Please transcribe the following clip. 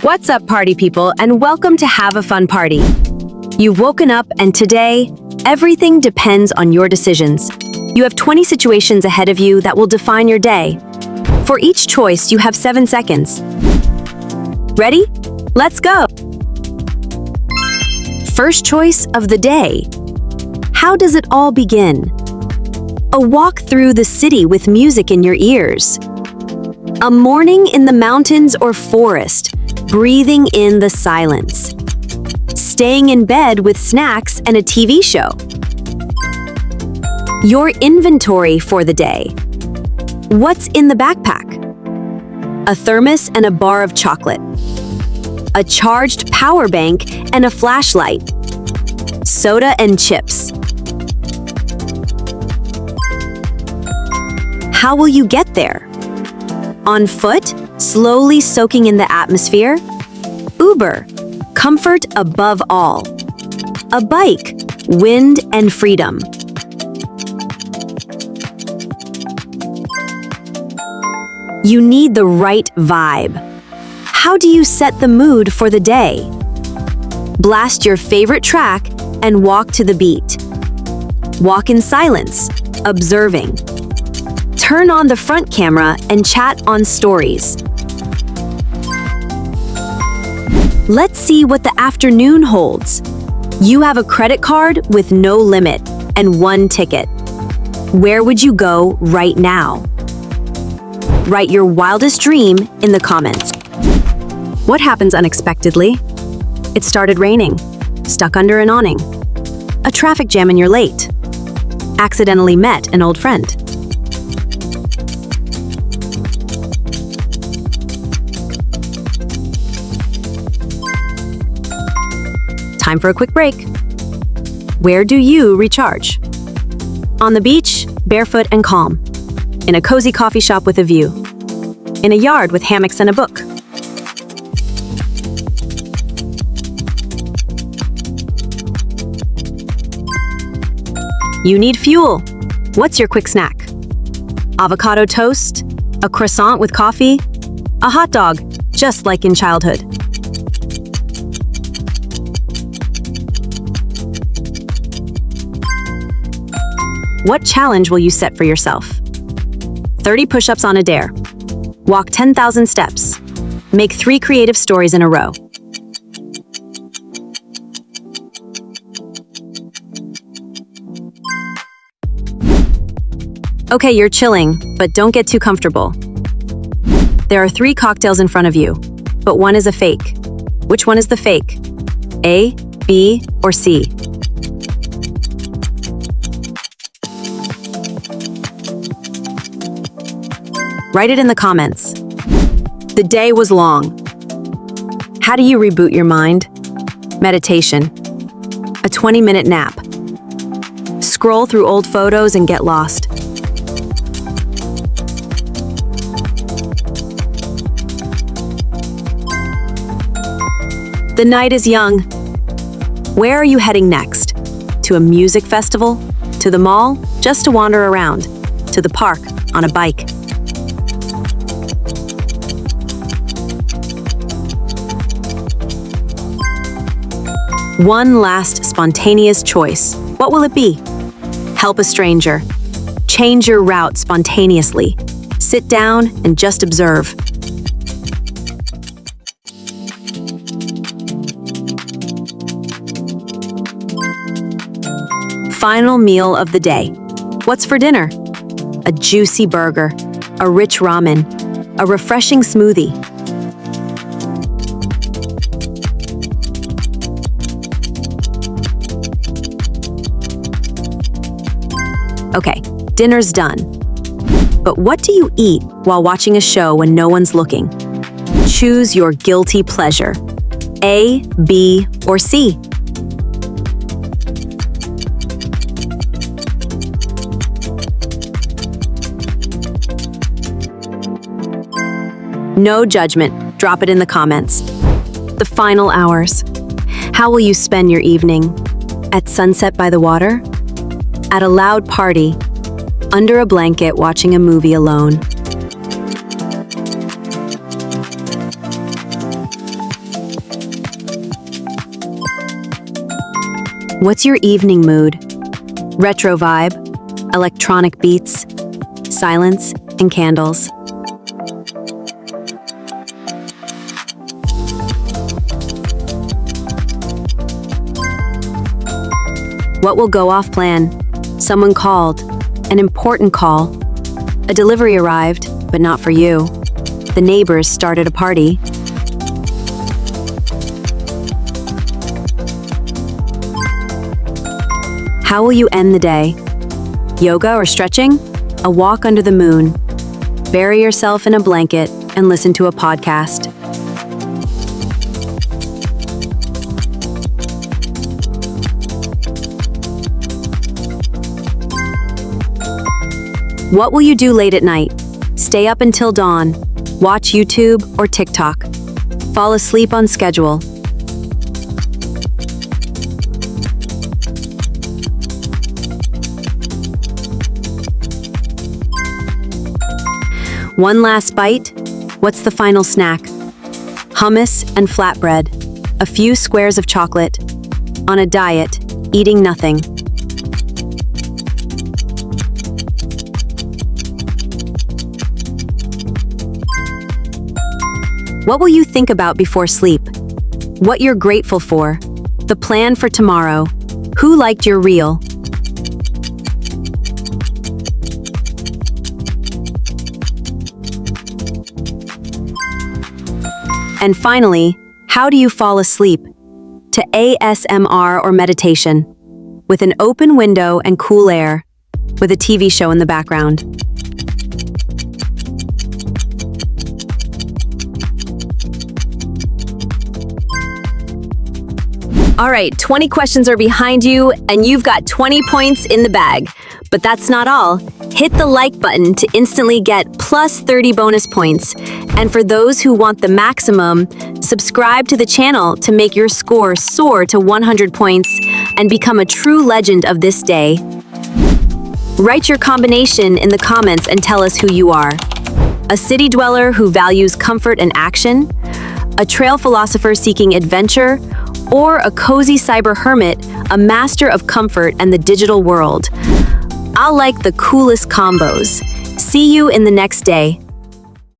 What's up, party people, and welcome to Have a Fun Party. You've woken up, and today, everything depends on your decisions. You have 20 situations ahead of you that will define your day. For each choice, you have 7 seconds. Ready? Let's go! First choice of the day. How does it all begin? A walk through the city with music in your ears. A morning in the mountains or forest, breathing in the silence. Staying in bed with snacks and a TV show. Your inventory for the day. What's in the backpack? A thermos and a bar of chocolate. A charged power bank and a flashlight. Soda and chips. How will you get there? On foot, slowly soaking in the atmosphere? Uber, comfort above all. A bike, wind and freedom. You need the right vibe. How do you set the mood for the day? Blast your favorite track and walk to the beat. Walk in silence, observing. Turn on the front camera and chat on stories. Let's see what the afternoon holds. You have a credit card with no limit and 1 ticket. Where would you go right now? Write your wildest dream in the comments. What happens unexpectedly? It started raining. Stuck under an awning. A traffic jam and you're late. Accidentally met an old friend. Time for a quick break. Where do you recharge? On the beach, barefoot and calm. In a cozy coffee shop with a view. In a yard with hammocks and a book. You need fuel. What's your quick snack? Avocado toast? A croissant with coffee? A hot dog, just like in childhood. What challenge will you set for yourself? 30 push-ups on a dare. Walk 10,000 steps. Make 3 creative stories in a row. Okay, you're chilling, but don't get too comfortable. There are 3 cocktails in front of you, but one is a fake. Which one is the fake? A, B, or C? Write it in the comments. The day was long. How do you reboot your mind? Meditation. A 20-minute nap. Scroll through old photos and get lost. The night is young. Where are you heading next? To a music festival? To the mall? Just to wander around? To the park on a bike? One last spontaneous choice. What will it be? Help a stranger. Change your route spontaneously. Sit down and just observe. Final meal of the day. What's for dinner? A juicy burger, a rich ramen, a refreshing smoothie. Okay, dinner's done. But what do you eat while watching a show when no one's looking? Choose your guilty pleasure. A, B, or C. No judgment. Drop it in the comments. The final hours. How will you spend your evening? At sunset by the water? At a loud party? Under a blanket watching a movie alone? What's your evening mood? Retro vibe, electronic beats, silence, and candles. What will go off plan? Someone called. An important call. A delivery arrived, but not for you. The neighbors started a party. How will you end the day? Yoga or stretching? A walk under the moon. Bury yourself in a blanket and listen to a podcast. What will you do late at night? Stay up until dawn. Watch YouTube or TikTok. Fall asleep on schedule. One last bite? What's the final snack? Hummus and flatbread. A few squares of chocolate. On a diet, eating nothing. What will you think about before sleep? What you're grateful for? The plan for tomorrow? Who liked your reel? And finally, how do you fall asleep? To ASMR or meditation, with an open window and cool air, with a TV show in the background. All right, 20 questions are behind you, and you've got 20 points in the bag. But that's not all. Hit the like button to instantly get plus 30 bonus points. And for those who want the maximum, subscribe to the channel to make your score soar to 100 points and become a true legend of this day. Write your combination in the comments and tell us who you are. A city dweller who values comfort and action? A trail philosopher seeking adventure? Or a cozy cyber hermit, a master of comfort and the digital world? I'll like the coolest combos. See you in the next day.